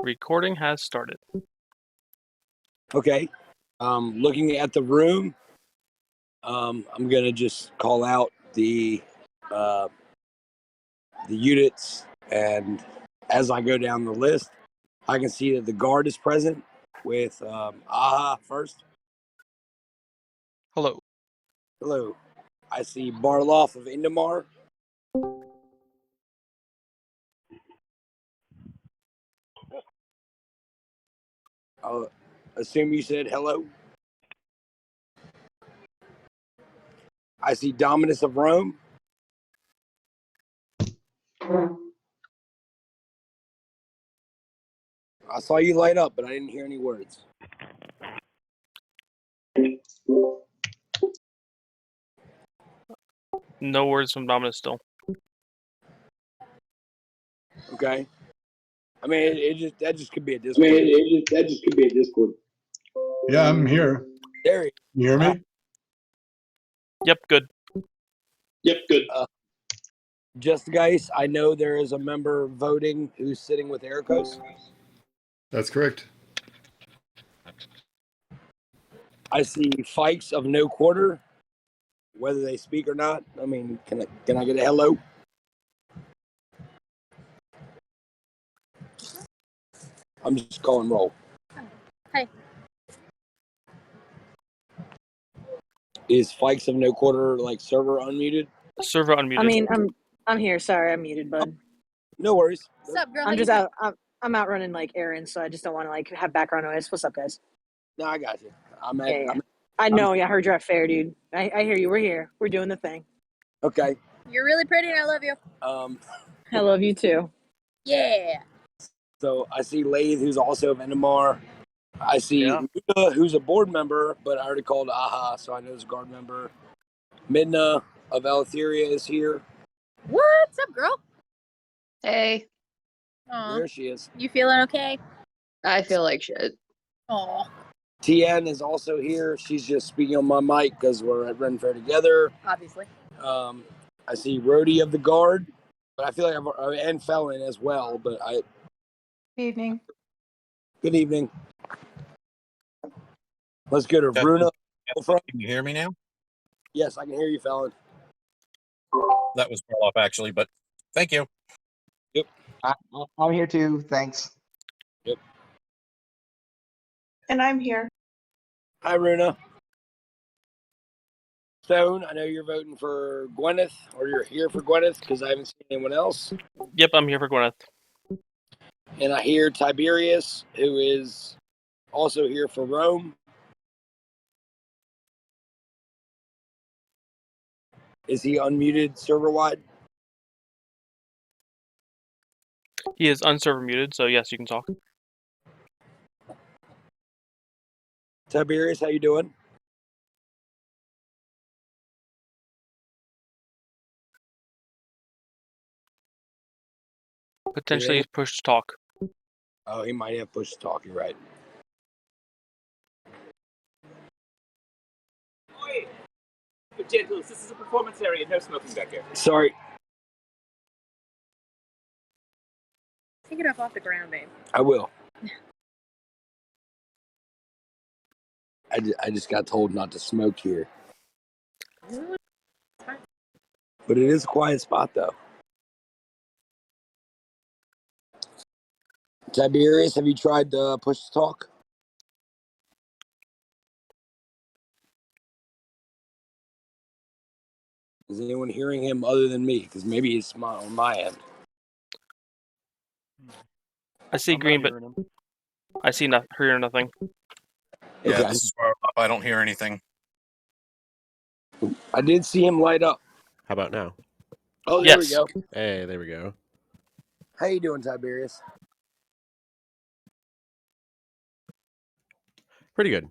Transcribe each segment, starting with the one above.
Recording has started. Okay. Looking at the room, I'm gonna just call out the units, and as I go down the list, I can see that the guard is present with Aha first. Hello. Hello. I see Barloff of Indamar. I'll assume you said hello. I see Dominus of Rome. I saw you light up, but I didn't hear any words. No words from Dominus still. Okay. I mean, that just could be a Discord. That just could be a Discord. Yeah, I'm here. There he You hear me? Yep, good. Yep, good. Just guys, I know there is a member voting who's sitting with Ericos. That's correct. I see Fikes of No Quarter, whether they speak or not. I mean, can I get a hello? I'm just calling roll. Hi. Is Fikes of No Quarter server unmuted? Server unmuted. I mean, I'm here. Sorry, I'm muted, bud. No worries. What's up, girl? I'm just out. I'm out running errands, so I just don't want to have background noise. What's up, guys? No, I got you. I know. I heard you're at fair, dude. I hear you. We're here. We're doing the thing. Okay. You're really pretty, and I love you. I love you too. Yeah. So I see Lathe, who's also of Indamar. I see Luda, who's a board member, but I already called Aha, so I know he's a guard member. Midna of Eleutheria is here. What's up, girl? Hey, Aw. There she is. You feeling okay? I feel like shit. Aw. TN is also here. She's just speaking on my mic because we're at Ren Fair together. Obviously. I see Rhodey of the Guard, but I feel like and Felon as well. But Evening. Good evening. Let's go to Runa. Can you hear me now? Yes, I can hear you, Felon. That was well off, actually, but thank you. Yep. I'm here too. Thanks. Yep. And I'm here. Hi, Runa. Stone, I know you're voting for Gwyneth, or you're here for Gwyneth, because I haven't seen anyone else. Yep, I'm here for Gwyneth. And I hear Tiberius, who is also here for Rome. Is he unmuted server-wide? He is unserver muted, so yes, you can talk. Tiberius, how you doing? Potentially he's pushed to talk. Oh, he might have pushed talk, you're right. Gentles, this is a performance area, no smoking back here. Sorry. Take it up off the ground, babe. I will. I just got told not to smoke here. But it is a quiet spot, though. Tiberius, have you tried to push to talk? Is anyone hearing him other than me? Because maybe he's on my end. I see green, but I see hear nothing. Yeah, Okay. this is where I don't hear anything. I did see him light up. How about now? Oh, there Yes. we go. Hey, there we go. How you doing, Tiberius? Pretty good.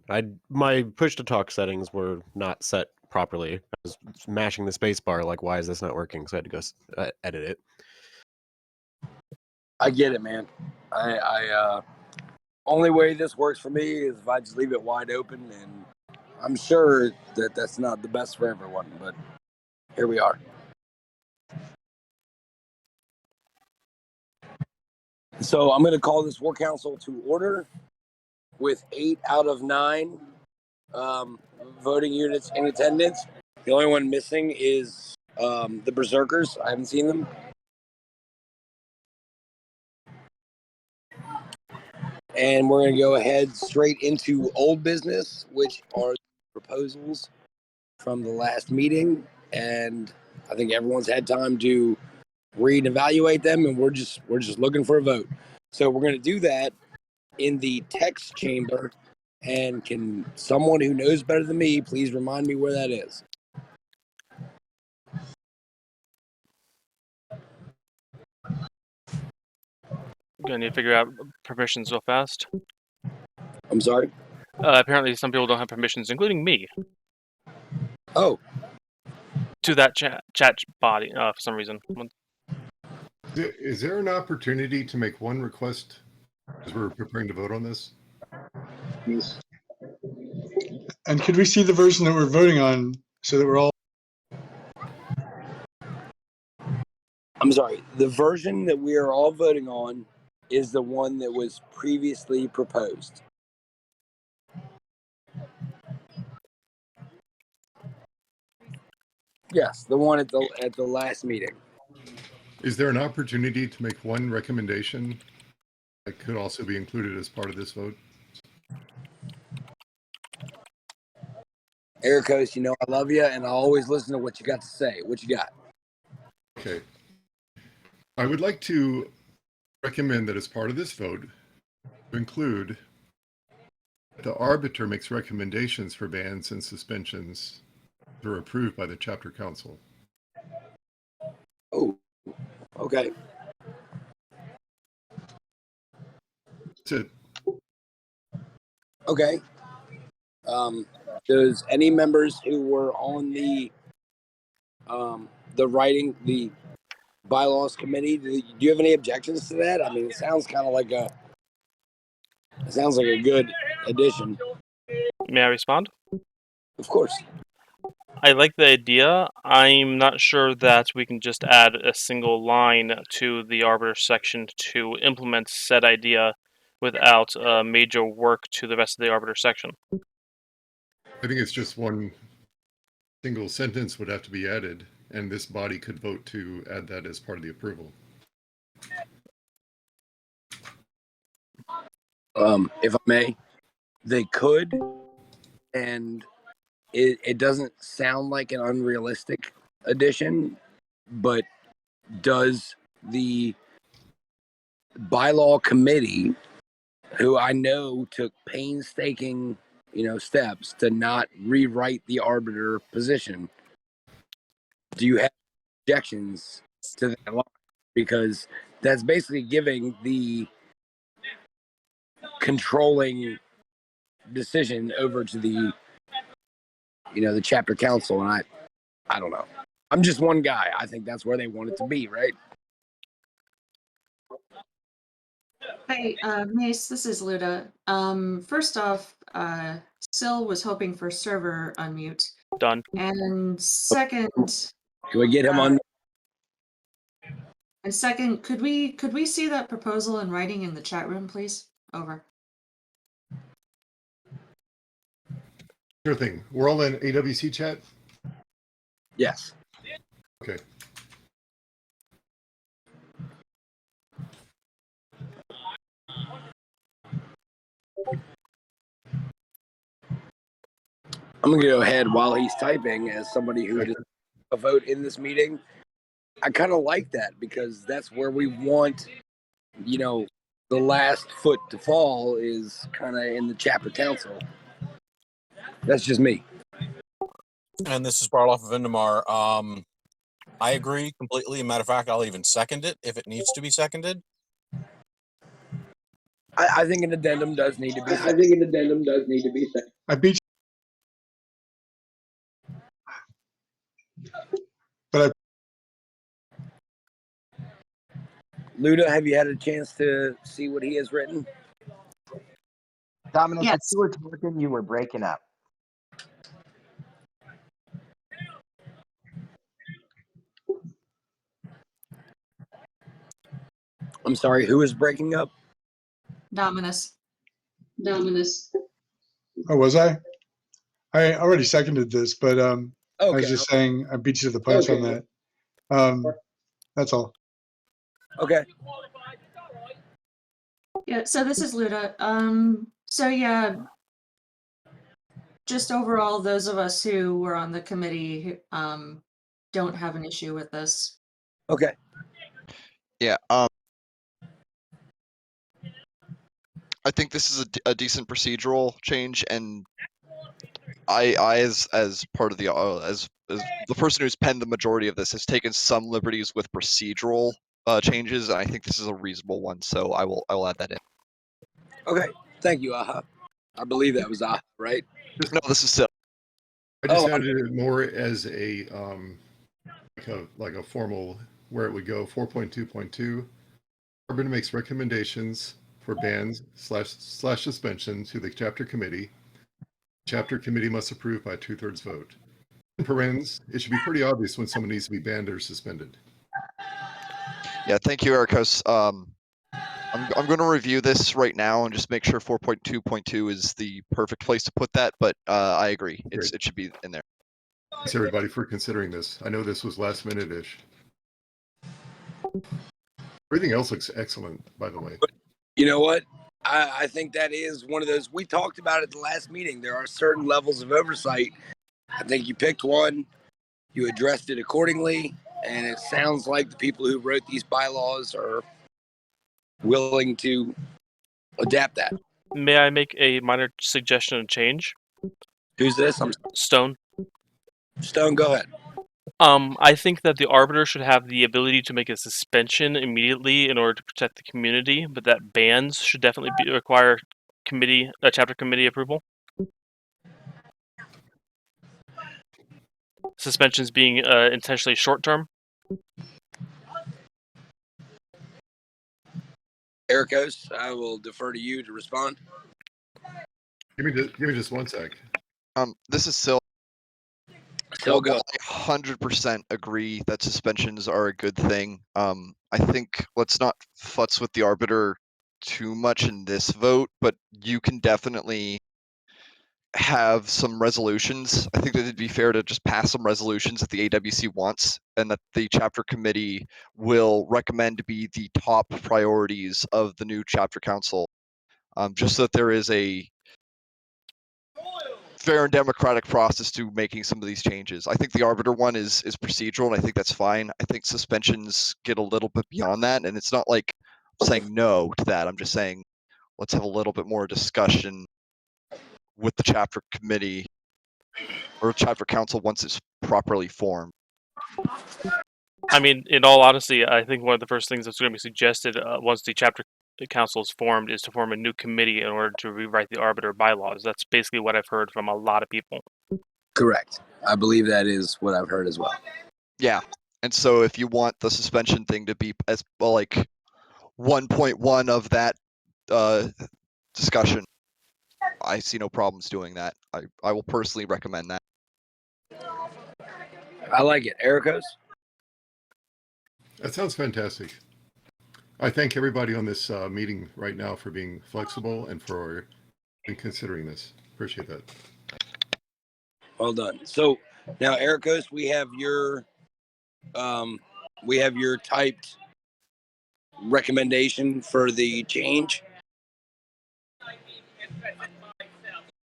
My push to talk settings were not set properly. I was mashing the space bar like, why is this not working? So I had to go edit it. I get it, man. I only way this works for me is if I just leave it wide open, and I'm sure that that's not the best for everyone, but here we are. So I'm going to call this war council to order with 8 out of 9 voting units in attendance. The only one missing is the Berserkers. I haven't seen them. And we're going to go ahead straight into old business, which are proposals from the last meeting. And I think everyone's had time to read and evaluate them, and we're just looking for a vote. So we're going to do that in the text chamber. And can someone who knows better than me please remind me where that is? Gonna need to figure out permissions real fast. I'm sorry? Apparently some people don't have permissions, including me, Oh, to that chat body for some reason. Is there an opportunity to make one request as we're preparing to vote on this? And could we see the version that we're voting on so that we're all... I'm sorry. The version that we are all voting on is the one that was previously proposed. Yes, the one at the last meeting. Is there an opportunity to make one recommendation that could also be included as part of this vote? Ericos, you know I love you, and I always listen to what you got to say. What you got? Okay. I would like to recommend that as part of this vote, to include the arbiter makes recommendations for bans and suspensions that are approved by the chapter council. Oh, okay. That's it. Okay. Does any members who were on the bylaws committee, do you have any objections to that? I mean, it sounds like a good addition. May I respond? Of course. I like the idea. I'm not sure that we can just add a single line to the arbiter section to implement said idea without major work to the rest of the arbiter section. I think it's just one single sentence would have to be added, and this body could vote to add that as part of the approval. If I may, they could, and it doesn't sound like an unrealistic addition, but does the bylaw committee, who I know took painstaking, steps to not rewrite the arbiter position, do you have objections to that line? Because that's basically giving the controlling decision over to the chapter council, and I don't know. I'm just one guy. I think that's where they want it to be, right? Hi, Mace, this is Luda. First off, Sil was hoping for server unmute. Done. And second, Can we get him on? and second, could we see that proposal in writing in the chat room, please? Over. Sure thing. We're all in AWC chat? Yes. Okay. I'm going to go ahead while he's typing as somebody who did a vote in this meeting. I kind of like that because that's where we want, the last foot to fall is kind of in the chapter council. That's just me. And this is Barloff of Indemar. I agree completely. Matter of fact, I'll even second it if it needs to be seconded. I think an addendum does need to be I think an addendum does need to be set. I beat you. But Luda, have you had a chance to see what he has written? Dominic, Yes. if you were talking, you were breaking up. I'm sorry, who is breaking up? Dominus. Oh, was I? I already seconded this, but I was Okay. just saying I beat you to the punch on that. That's all. Okay. Yeah, so this is Luda. So yeah, just overall, those of us who were on the committee don't have an issue with this. Okay. Yeah. I think this is a decent procedural change, and I as part of the as the person who's penned the majority of this has taken some liberties with procedural changes, and I think this is a reasonable one. So I will add that in. Okay. Thank you, Aha. I believe that was Aha, right? No, this is Sil. I just added it more as a like a formal where it would go 4.2.2. Arbiter makes recommendations for bans / suspension to the chapter committee. Chapter committee must approve by 2/3 vote. In parens, it should be pretty obvious when someone needs to be banned or suspended. Yeah, thank you, Ericos. I'm going to review this right now and just make sure 4.2.2 is the perfect place to put that. But I agree, it should be in there. Thanks everybody for considering this. I know this was last minute-ish. Everything else looks excellent, by the way. You know what? I think that is one of those, we talked about at the last meeting. There are certain levels of oversight. I think you picked one, you addressed it accordingly, and it sounds like the people who wrote these bylaws are willing to adapt that. May I make a minor suggestion and change? Who's this? I'm Stone. Stone, go ahead. I think that the arbiter should have the ability to make a suspension immediately in order to protect the community, but that bans should definitely require chapter committee approval. Suspensions being intentionally short term. Ericos, I will defer to you to respond. Give me just one sec. This is Sil. Still go. I 100% agree that suspensions are a good thing. I think let's not futz with the arbiter too much in this vote, but you can definitely have some resolutions. I think that it'd be fair to just pass some resolutions that the AWC wants, and that the chapter committee will recommend to be the top priorities of the new chapter council, just so that there is a fair and democratic process to making some of these changes. I think the arbiter one is procedural, and I think that's fine. I think suspensions get a little bit beyond that, and it's not like I'm saying no to that. I'm just saying let's have a little bit more discussion with the chapter committee or chapter council once it's properly formed. I mean, in all honesty, I think one of the first things that's going to be suggested once the chapter council is formed is to form a new committee in order to rewrite the arbiter bylaws. That's basically what I've heard from a lot of people. Correct. I believe that is what I've heard as well. Yeah, and so if you want the suspension thing to be as well, like 1.1 of that discussion, I see no problems doing that. I will personally recommend that. I like it. Ericos? That sounds fantastic. I thank everybody on this meeting right now for being flexible and for considering this. Appreciate that. Well done. So now, Ericos, we have your typed recommendation for the change.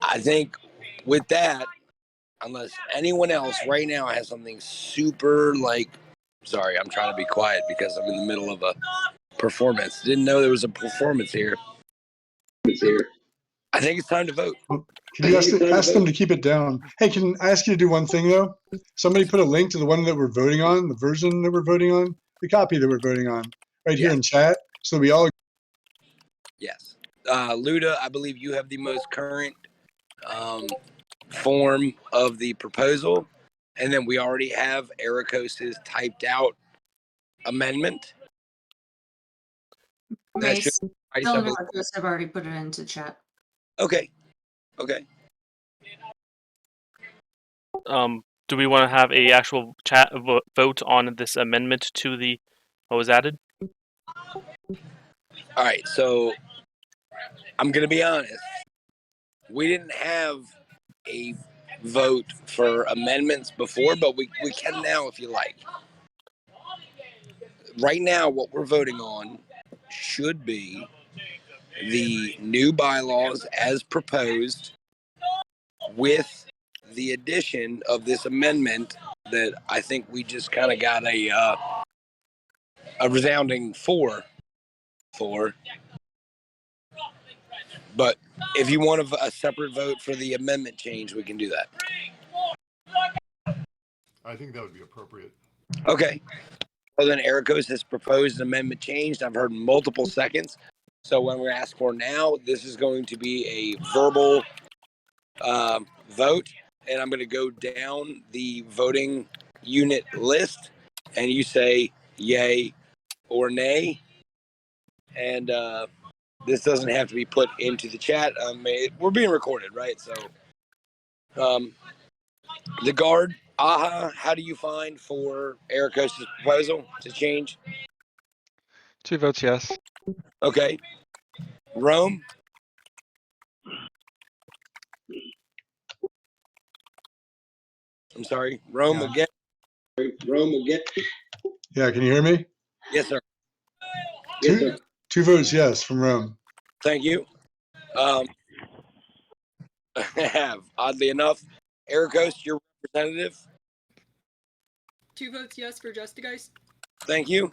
I think with that, unless anyone else right now has something super sorry, I'm trying to be quiet because I'm in the middle of a performance. Didn't know there was a performance here. I think it's time to vote. Can you ask them to keep it down? Hey, can I ask you to do one thing though? Somebody put a link to the one that we're voting on, the version that we're voting on, the copy that we're voting on, right here in chat, so we all. Yes. Luda, I believe you have the most current form of the proposal, and then we already have Ericos's typed out amendment. Mace, Bill and Marcos have already put it into chat. Okay. Do we want to have a actual vote on this amendment to the what was added? All right, so I'm going to be honest. We didn't have a vote for amendments before, but we can now if you like. Right now, what we're voting on should be the new bylaws as proposed with the addition of this amendment that I think we just kind of got a resounding for. But if you want a separate vote for the amendment change, we can do that. I think that would be appropriate. Okay. Well, then Ericos has proposed an amendment changed. I've heard multiple seconds. So when we ask for now, this is going to be a verbal vote. And I'm going to go down the voting unit list. And you say yay or nay. And this doesn't have to be put into the chat. We're being recorded, right? So the guard, how do you find for Ericos' proposal to change? 2 votes yes. Okay. Rome? I'm sorry. Rome again? Rome again? Yeah, can you hear me? Yes, sir. Two votes yes from Rome. Thank you. I have, oddly enough, Ericos, your representative. 2 votes yes for Justigeist. Thank you.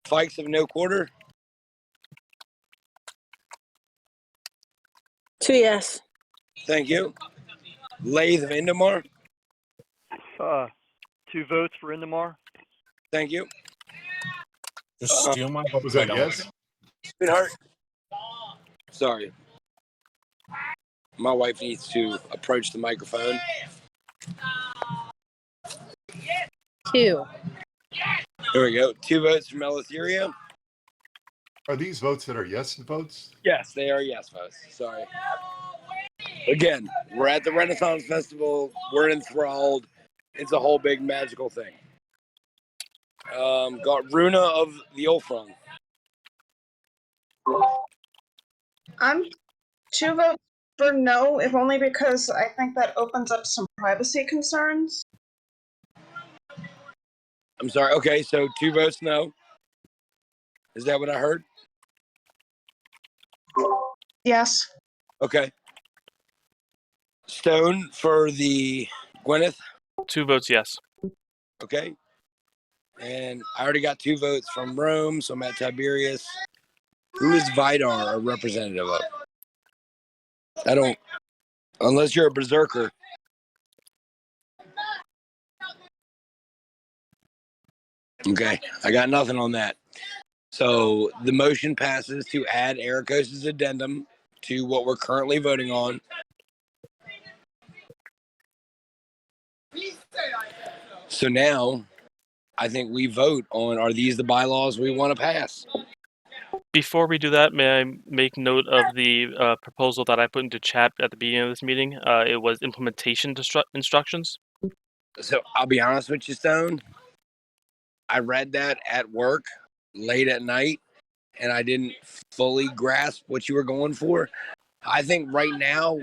Fikes of no quarter. 2 yes. Thank you. Lathe of Indamar. 2 votes for Indamar. Thank you. Just steal my vote. Was that yes? Sweetheart. Sorry. My wife needs to approach the microphone. 2. There we go. 2 votes from Eleutheria. Are these votes that are yes votes? Yes, they are yes votes. Sorry. Again, we're at the Renaissance Festival. We're enthralled. It's a whole big magical thing. Got Runa of the Ulfrun. I'm 2 votes for no, if only because I think that opens up some privacy concerns. I'm sorry. Okay, so 2 votes no. Is that what I heard? Yes. Okay. Stone for the Gwyneth. 2 votes yes. Okay. And I already got 2 votes from Rome, so I'm at Tiberius. Who is Vidar a representative of? I don't, unless you're a berserker. Okay, I got nothing on that. So the motion passes to add Ericos' addendum to what we're currently voting on. So now I think we vote on, are these the bylaws we want to pass? Before we do that, may I make note of the proposal that I put into chat at the beginning of this meeting? It was implementation instructions. So I'll be honest with you, Stone. I read that at work late at night, and I didn't fully grasp what you were going for. I think right now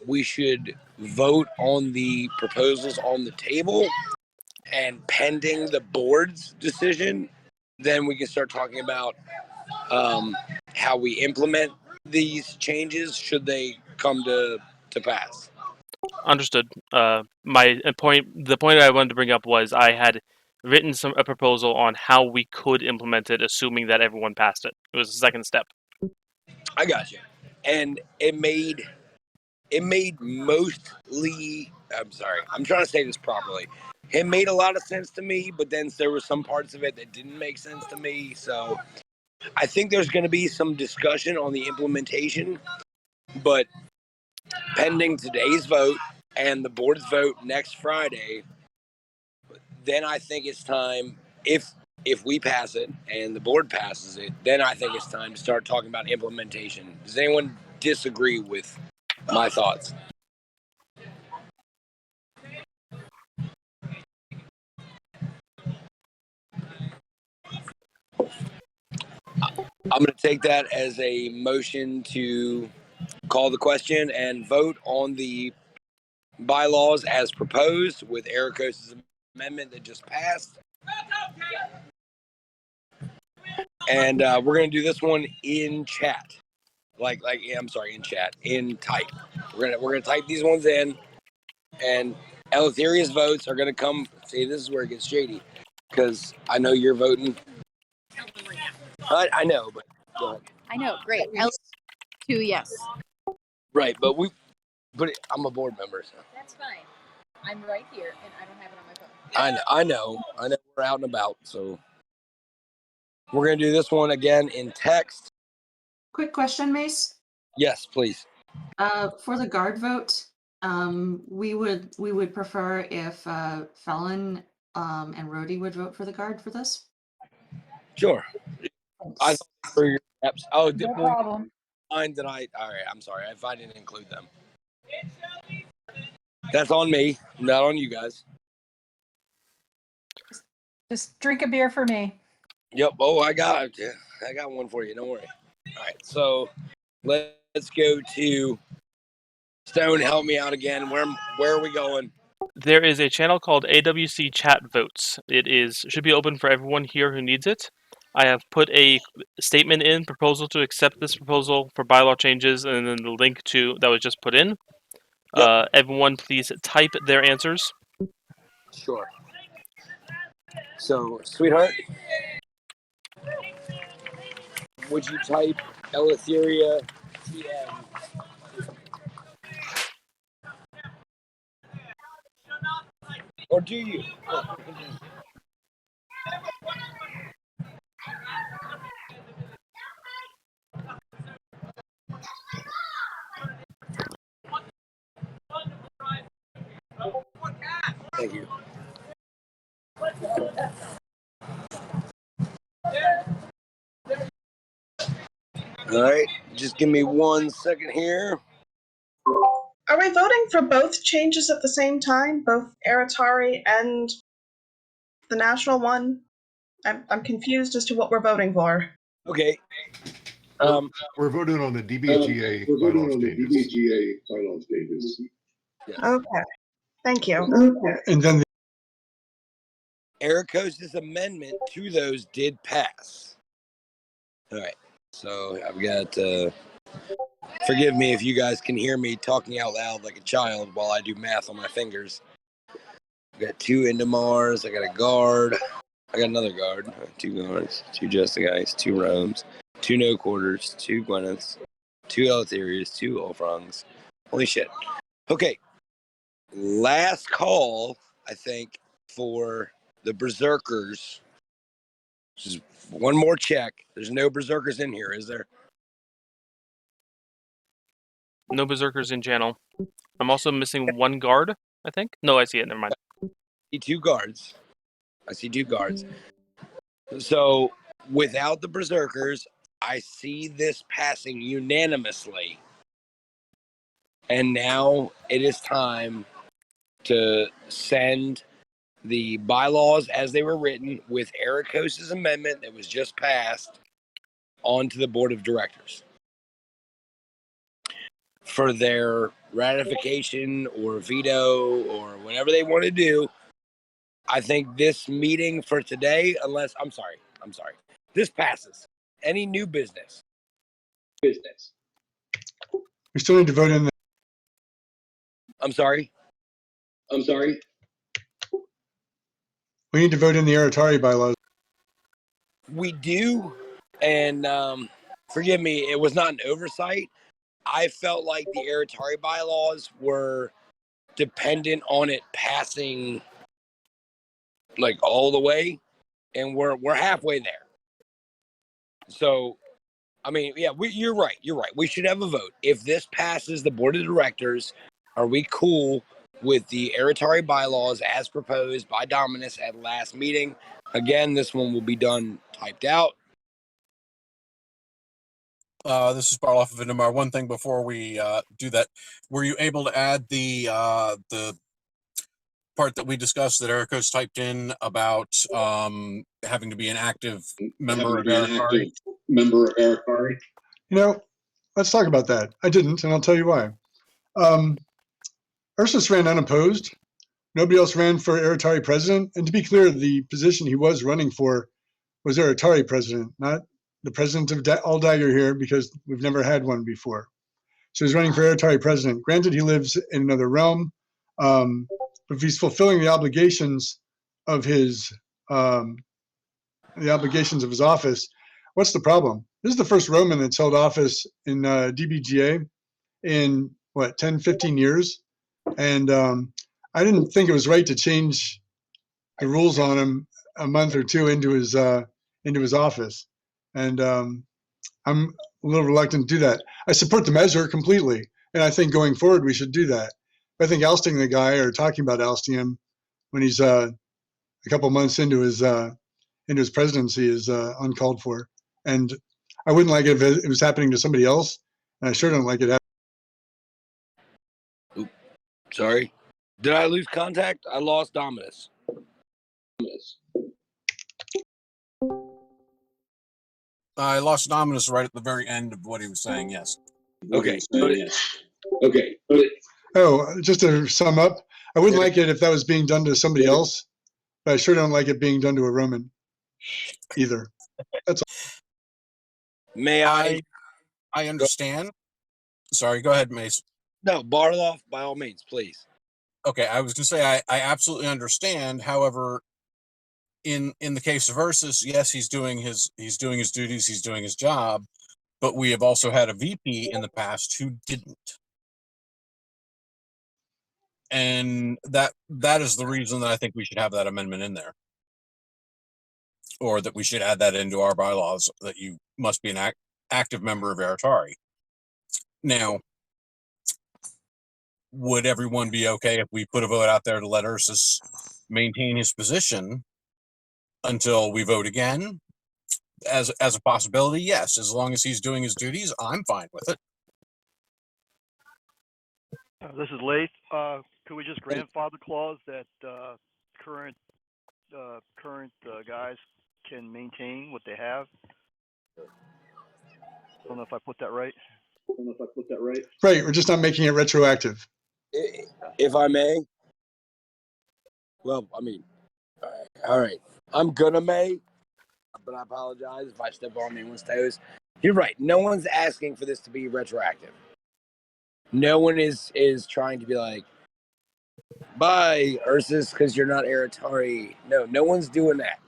we should vote on the proposals on the table, and pending the board's decision, then we can start talking about how we implement these changes should they come to pass. Understood. The point I wanted to bring up was I had written a proposal on how we could implement it, assuming that everyone passed it. It was the second step. I got you, and it made mostly. I'm sorry. I'm trying to say this properly. It made a lot of sense to me, but then there were some parts of it that didn't make sense to me. So I think there's going to be some discussion on the implementation, but pending today's vote and the board's vote next Friday, then I think it's time, if we pass it and the board passes it, then I think it's time to start talking about implementation. Does anyone disagree with my thoughts? I'm going to take that as a motion to call the question and vote on the bylaws as proposed with Ericos' amendment that just passed. And we're going to do this one in chat. In chat, in type. We're gonna type these ones in, and Eleutherius votes are gonna come. See, this is where it gets shady, because I know you're voting. I know, but go ahead. I know. Great. 2 yes. Right, but I'm a board member, so. That's fine. I'm right here, and I don't have it on my phone. I know. We're out and about, so we're gonna do this one again in text. Quick question, Mace. Yes, please. For the guard vote, we would prefer if Felon and Rhodey would vote for the guard for this. Sure. I thought for your steps. Oh, No problem. All right, I'm sorry. If I didn't include them. That's on me, not on you guys. Just drink a beer for me. Yep. Oh, I got one for you. Don't worry. All right. So let's go to Stone. Help me out again. Where are we going? There is a channel called AWC Chat Votes. It should be open for everyone here who needs it. I have put a statement in, proposal to accept this proposal for bylaw changes, and then the link to that was just put in. Yep. Everyone, please type their answers. Sure. So, sweetheart, would you type Eleutheria TM? Or do you? Thank you. All right, just give me 1 second here. Are we voting for both changes at the same time, both Aratari and the national one? I'm confused as to what we're voting for. Okay. We're voting on the DBGA bylaws changes. Okay. Thank you. Okay. And then Ericos' amendment to those did pass. All right. So I've got, forgive me if you guys can hear me talking out loud like a child while I do math on my fingers. I got 2 Indamars. I got a guard. I got another guard. 2 guards, 2 Justice, 2 Romes, 2 No Quarters, 2 Gwyneths, 2 Eleutherias, 2 Ulfrongs. Holy shit. Okay. Last call, I think, for the Berserkers. Just one more check. There's no Berserkers in here, is there? No Berserkers in channel. I'm also missing 1 guard, I think. No, I see it. Never mind. I see 2 guards. So, without the Berserkers, I see this passing unanimously. And now it is time to send the bylaws as they were written with Ericos' amendment that was just passed onto the board of directors for their ratification or veto or whatever they want to do. I think this meeting for today, I'm sorry, this passes. Any new business? we still need to vote in the. I'm sorry. We need to vote in the Aratari bylaws. We do, and forgive me, it was not an oversight. I felt like the Aratari bylaws were dependent on it passing like all the way, and we're halfway there. So, I mean, yeah, you're right. We should have a vote. If this passes the board of directors, are we cool with the Aratari bylaws as proposed by Dominus at last meeting? Again, this one will be done typed out. This is Barloff of Indamar. One thing before we do that, were you able to add the part that we discussed that Erica's typed in about having to be an active member of Aratari? member of Aratari? Let's talk about that. I didn't, and I'll tell you why. Ursus ran unopposed. Nobody else ran for Aratari president. And to be clear, the position he was running for was Aratari president, not the president of All-Dagger here, because we've never had one before. So he's running for Aratari president. Granted, he lives in another realm, but if he's fulfilling the obligations of his office, what's the problem? This is the first Roman that's held office in DBGA in 10, 15 years. And I didn't think it was right to change the rules on him a month or two into his office. And I'm a little reluctant to do that. I support the measure completely. And I think going forward, we should do that. I think ousting the guy or talking about ousting him when he's a couple months into his presidency is uncalled for. And I wouldn't like it if it was happening to somebody else. And I sure don't like it happening. Sorry. Did I lose contact? I lost Dominus. I lost Dominus right at the very end of what he was saying, yes. Okay. Okay. Oh, just to sum up, I wouldn't like it if that was being done to somebody else, but I sure don't like it being done to a Roman either. That's all. May I? I understand. Sorry, go ahead, Mace. No, Barloff, by all means, please. Okay, I was going to say I absolutely understand. However, in the case of Ursus, yes, he's doing his duties, he's doing his job, but we have also had a VP in the past who didn't. And that is the reason that I think we should have that amendment in there. Or that we should add that into our bylaws, that you must be an active member of Aratari. Now, would everyone be okay if we put a vote out there to let Ursus maintain his position until we vote again? As a possibility, yes. As long as he's doing his duties, I'm fine with it. This is Lath. Could we just grandfather clause that current guys can maintain what they have? I don't know if I put that right. Right, we're just not making it retroactive. If I may. Well, I mean, all right. I'm gonna may, but I apologize if I step on anyone's toes. You're right. No one's asking for this to be retroactive. No one is trying to be like, bye, Ursus, because you're not Aratari. No one's doing that.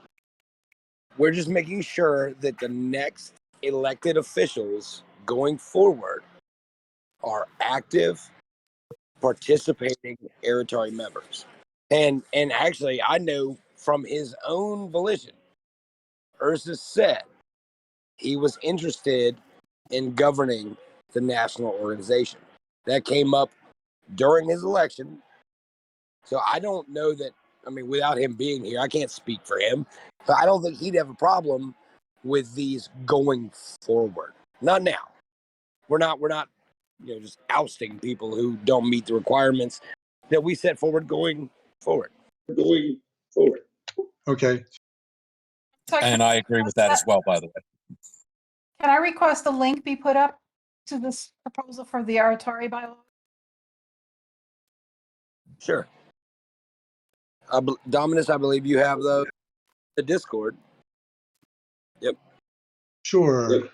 We're just making sure that the next elected officials going forward are active, participating Aratari members. And actually, I know from his own volition, Ursus said he was interested in governing the national organization. That came up during his election. So I don't know that, I mean, without him being here, I can't speak for him. But I don't think he'd have a problem with these going forward. Not now. We're not, just ousting people who don't meet the requirements that we set forward going forward. Okay. And I agree with that as well, by the way. Can I request a link be put up to this proposal for the Aratari bylaw? Sure. Dominus, I believe you have the Discord. Yep. Sure.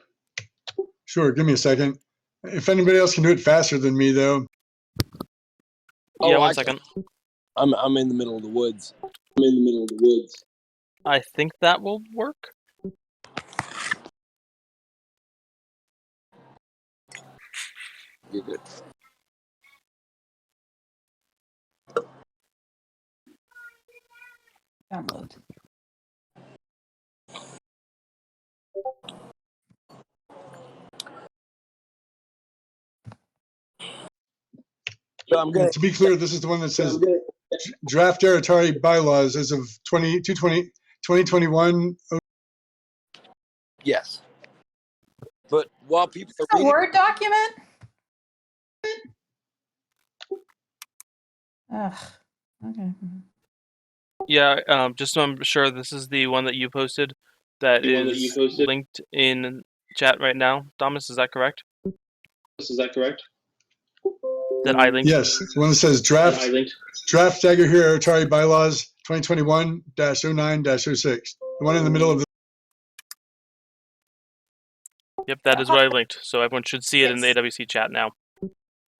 Sure, give me a second. If anybody else can do it faster than me, though. Yeah, 1 second. I'm in the middle of the woods. I think that will work. You're good. Download. So I'm good. To be clear, this is the one that says draft Aratari bylaws as of 2021. Yes. But while people are A reading, Word document? Ugh. Okay. Yeah, just so I'm sure, this is the one that you posted that is linked in chat right now. Thomas, is that correct? Is that correct? That I linked? Yes, the one that says draft Dagger Hero Aratari Bylaws 2021-09-06. The one in the middle of the. Yep, that is what I linked. So everyone should see it in the AWC chat now.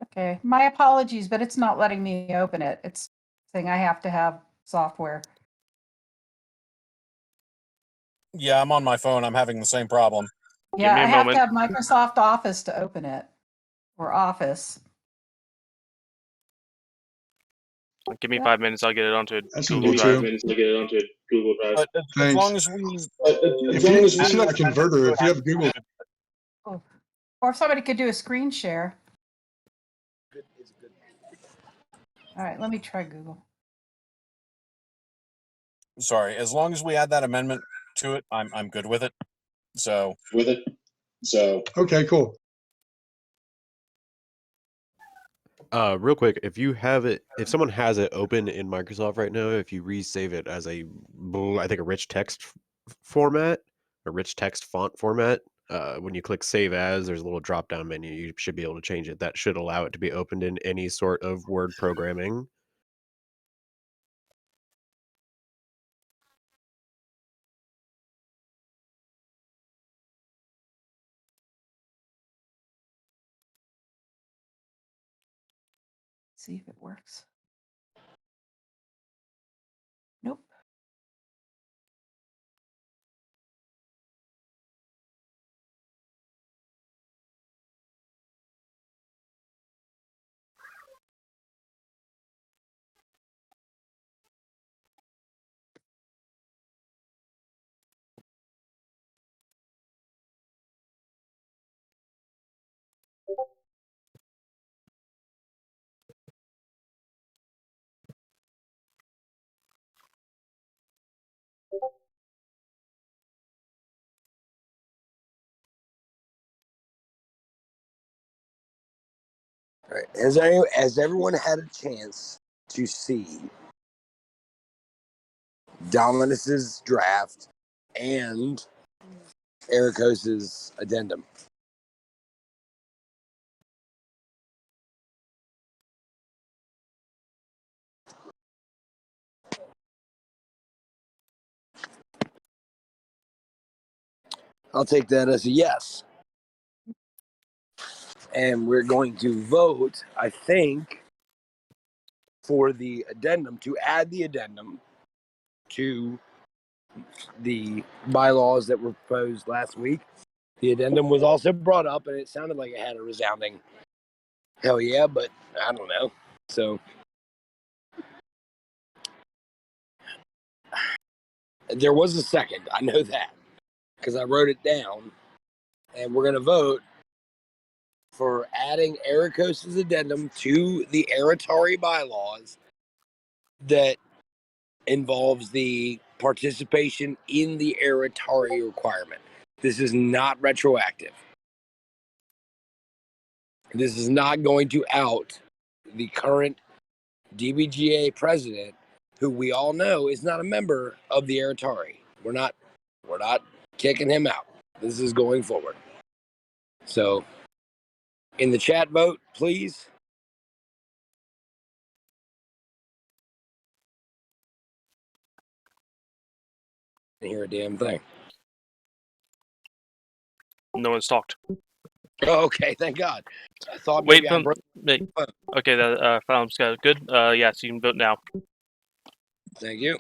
Okay, my apologies, but it's not letting me open it. It's saying I have to have software. Yeah, I'm on my phone. I'm having the same problem. Yeah, me a I have to moment. have Microsoft Office to open it, or Office. Give me 5 minutes. I'll get it onto That's Google easy Drive. too. Minutes to get it onto Google Drive. But as Thanks. long as we, If you should have a converter, if you have Google. Oh. Or if somebody could do a screen share. All right, let me try Google. sorry, as long as we add that amendment to it, I'm good with it. So Okay, cool. Real quick, if you have it, if someone has it open in Microsoft right now, if you resave it as a, I think a rich text format, a rich text font format, when you click Save As, there's a little drop-down menu. You should be able to change it. That should allow it to be opened in any sort of Word programming. See if it works. Nope. All right. Has everyone had a chance to see Dominus's draft and Ericos's addendum? I'll take that as a yes. And we're going to vote, I think, for the addendum, to add the addendum to the bylaws that were proposed last week. The addendum was also brought up, and it sounded like it had a resounding hell yeah, but I don't know. So there was a second. I know that because I wrote it down, and we're going to vote for adding Ericos's addendum to the Aratari bylaws that involves the participation in the Aratari requirement. This is not retroactive. This is not going to out the current DBGA president, who we all know is not a member of the Aratari. We're not kicking him out. This is going forward. So, in the chat vote, please. I didn't hear a damn thing. No one's talked. Oh, okay, thank God. I thought Wait maybe I for broke. okay. That sounds good. Yes, you can vote now. Thank you.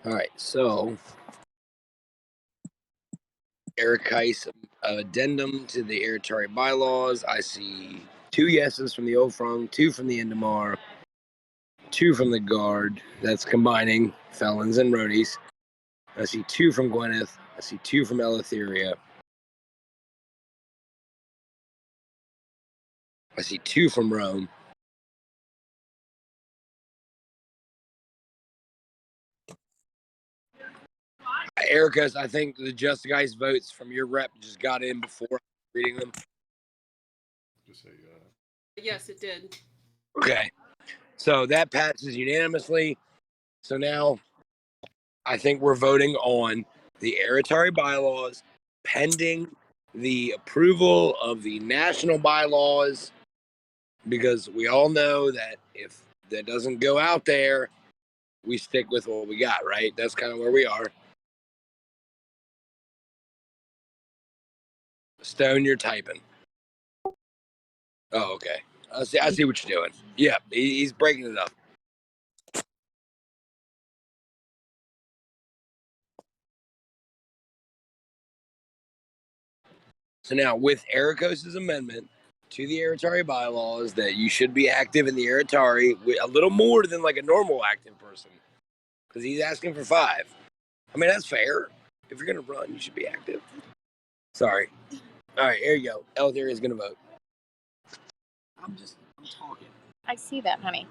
All right, so Eric Heiss, addendum to the Aratari bylaws. I see 2 yeses from the Ofrung, 2 from the Indamar, 2 from the Guard. That's combining felons and roadies. I see 2 from Gwyneth. I see 2 from Eleutheria. I see 2 from Rome. Erica, I think the Just Guys votes from your rep just got in before reading them. Just say, Yes, it did. Okay. So that passes unanimously. So now I think we're voting on the Aratari bylaws pending the approval of the national bylaws, because we all know that if that doesn't go out there, we stick with what we got, right? That's kind of where we are. Stone, you're typing. Oh, okay. I see what you're doing. Yeah, he's breaking it up. So now, with Ericos's amendment to the Aratari bylaws, that you should be active in the Aratari a little more than like a normal active person, because he's asking for 5. I mean, that's fair. If you're gonna run, you should be active. Sorry. All right, here you go. Eleutheria is gonna vote. I'm talking. I see that, honey.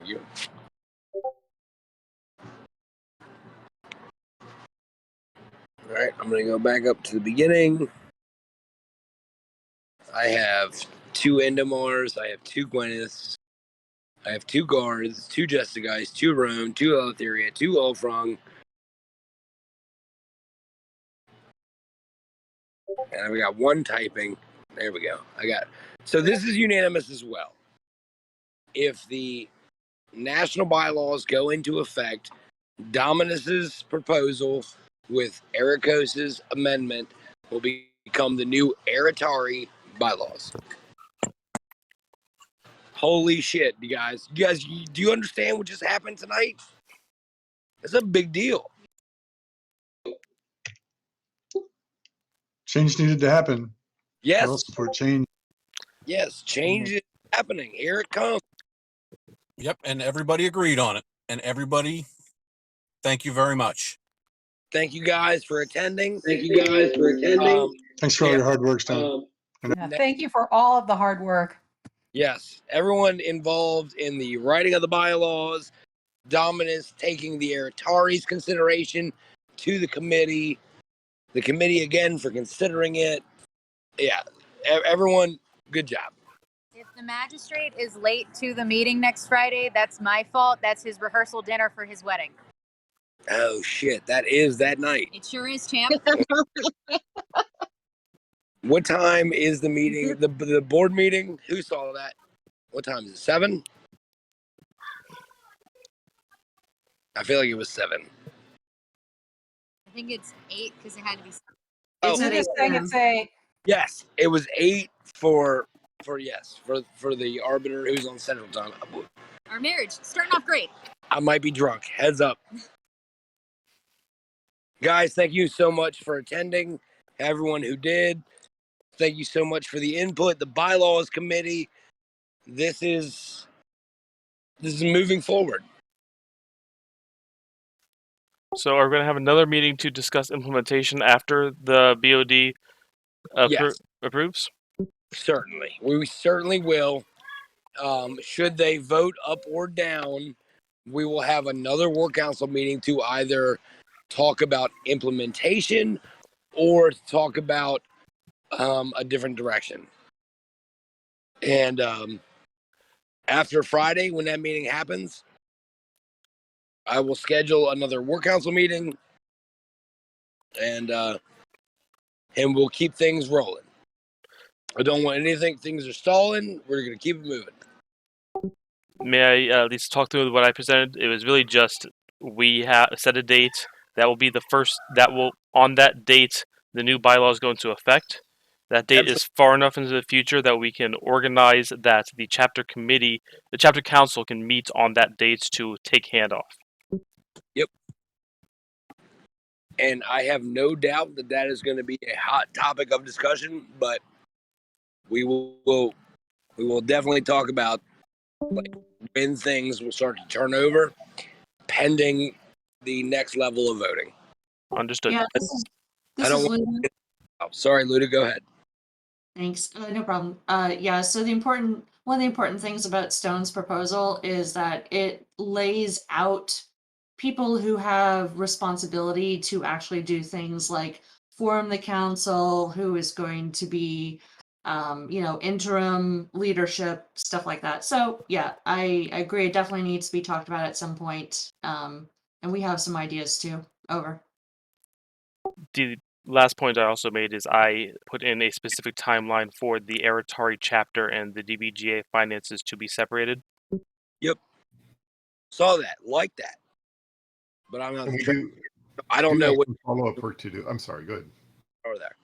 You. All right, I'm gonna go back up to the beginning. I have 2 Endemars. I have 2 Gwyneths. I have 2 Guards, 2 Justigais, 2 Rome, 2 Eleutheria, 2 Ulfrong. And we got 1 typing. There we go. I got it. So this is unanimous as well. If the national bylaws go into effect, Dominus's proposal with Ericos's amendment will become the new Aratari bylaws. Holy shit, you guys. Do you understand what just happened tonight? It's a big deal. Change needed to happen. Yes. We all support change. Yes, change is happening. Here it comes. Yep, and everybody agreed on it. And everybody, thank you very much. Thank you guys for attending. Thanks for all your hard work, Stone. Yeah, thank you for all of the hard work. Yes, everyone involved in the writing of the bylaws, Dominus taking the Aratari's consideration to the committee again for considering it. Yeah, everyone, good job. If the magistrate is late to the meeting next Friday, that's my fault. That's his rehearsal dinner for his wedding. Oh shit, that is that night. It sure is, champ. What time is the meeting? The board meeting? Who saw that? What time is it? 7? I feel like it was 7. I think it's 8 because it had to be. Oh, You're just saying it's 8. yes, it was 8 for the arbiter who's on Central Time. Our marriage starting off great. I might be drunk. Heads up. Guys, thank you so much for attending. Everyone who did, thank you so much for the input. The bylaws committee. This is moving forward. So are we going to have another meeting to discuss implementation after the BOD Yes. approves? Certainly. We certainly will. Should they vote up or down, we will have another work council meeting to either talk about implementation or talk about a different direction. And after Friday, when that meeting happens, I will schedule another work council meeting, and we'll keep things rolling. I don't want anything. Things are stalling. We're going to keep it moving. May I at least talk through what I presented? It was really just we set a date. That will be the first. On that date, the new bylaws go into effect. That date is far enough into the future that we can organize that the chapter council can meet on that date to take handoff. Yep. And I have no doubt that is going to be a hot topic of discussion, but we will definitely talk about like when things will start to turn over, pending the next level of voting. Understood. Yeah, I don't. Luda. Oh, sorry, Luda. Go ahead. Thanks. No problem. Yeah, so one of the important things about Stone's proposal is that it lays out people who have responsibility to actually do things like form the council, who is going to be, interim leadership, stuff like that. So yeah, I agree. It definitely needs to be talked about at some point. And we have some ideas too. Over. The last point I also made is I put in a specific timeline for the Aratari chapter and the DBGA finances to be separated. Yep. Saw that. Like that. But I'm not. I don't know what follow-up work to do. I'm sorry. Go ahead. Over there.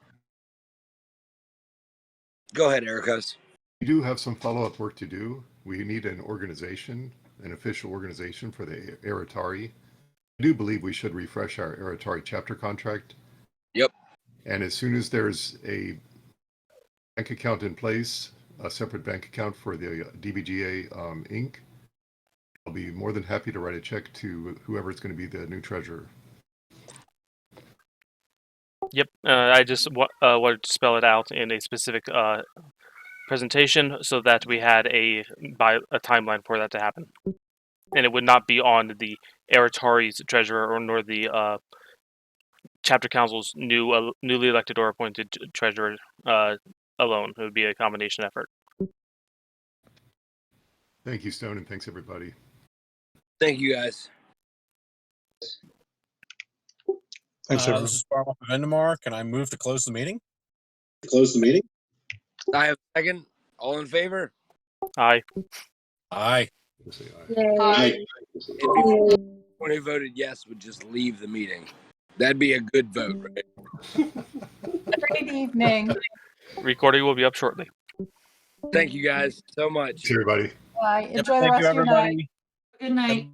Go ahead, Ericos. We do have some follow-up work to do. We need an organization, an official organization for the Aratari. I do believe we should refresh our Aratari chapter contract. Yep. And as soon as there's a bank account in place, a separate bank account for the DBGA Inc., I'll be more than happy to write a check to whoever's going to be the new treasurer. Yep. I just wanted to spell it out in a specific presentation so that we had a timeline for that to happen. And it would not be on the Aratari's treasurer nor the chapter council's newly elected or appointed treasurer alone. It would be a combination effort. Thank you, Stone, and thanks everybody. Thank you, guys. Thanks, everyone. This is Barlow of Indemar. Can I move to close the meeting? Close the meeting? I have a second. All in favor? Aye. Aye. Aye. When who voted yes would just leave the meeting. That'd be a good vote, right? Great evening. Recording will be up shortly. Thank you guys so much. Thanks, everybody. Bye. Enjoy the rest of your night. Good night.